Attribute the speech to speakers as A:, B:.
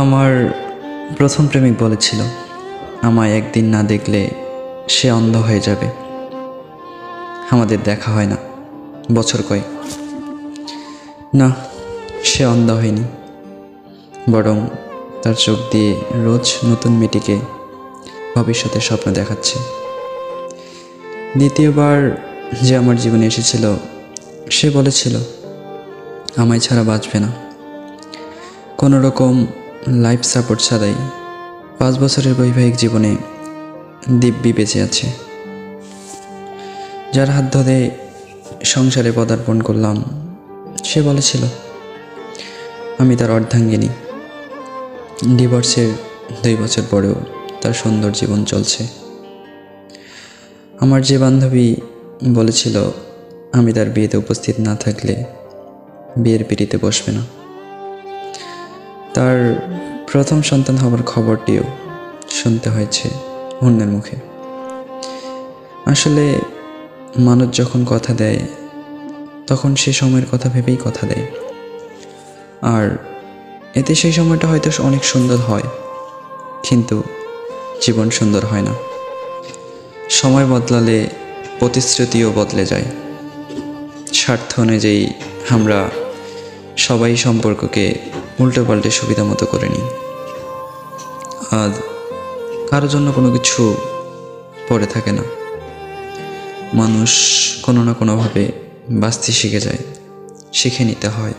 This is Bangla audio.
A: আমার প্রথম প্রেমিক বলেছিল আমায় একদিন না দেখলে সে অন্ধ হয়ে যাবে। আমাদের দেখা হয় না বছর কয়েক। না, সে অন্ধ হয়নি, বরং তার চোখ দিয়ে রোজ নতুন মেয়েটিকে ভবিষ্যতের স্বপ্ন দেখাচ্ছে। দ্বিতীয়বার যে আমার জীবনে এসেছিল সে বলেছিল আমায় ছাড়া বাঁচবে না। কোনো রকম লাইফ সাপোর্ট ছাড়াই 5 বছরের বৈবাহিক জীবনে দিব্যি বেঁচে আছে। যার হাত ধরে সংসারে পদার্পণ করলাম সে বলেছিল আমি তার অর্ধাঙ্গিনী। ডিভোর্সের 2 বছর পরেও তার সুন্দর জীবন চলছে। আমার যে বান্ধবী বলেছিল আমি তার বিয়েতে উপস্থিত না থাকলে বিয়ের পিঁড়িতে বসবে না, তার প্রথম সন্তান হবার খবরটিও শুনতে হয়েছে অন্যের মুখে। আসলে মানুষ যখন কথা দেয় তখন সে সময়ের কথা ভেবেই কথা দেয়, আর এতে সেই সময়টা হয়তো অনেক সুন্দর হয়, কিন্তু জীবন সুন্দর হয় না। সময় বদলালে প্রতিশ্রুতিও বদলে যায়। স্বার্থ অনুযায়ী আমরা সবাই সম্পর্ককে উল্টোপাল্টে সুবিধা মতো করে নিই, আর কারোর জন্য কোনো কিছু পড়ে থাকে না। মানুষ কোনো না কোনোভাবে বাঁচতে শিখে যায়, শিখে নিতে হয়।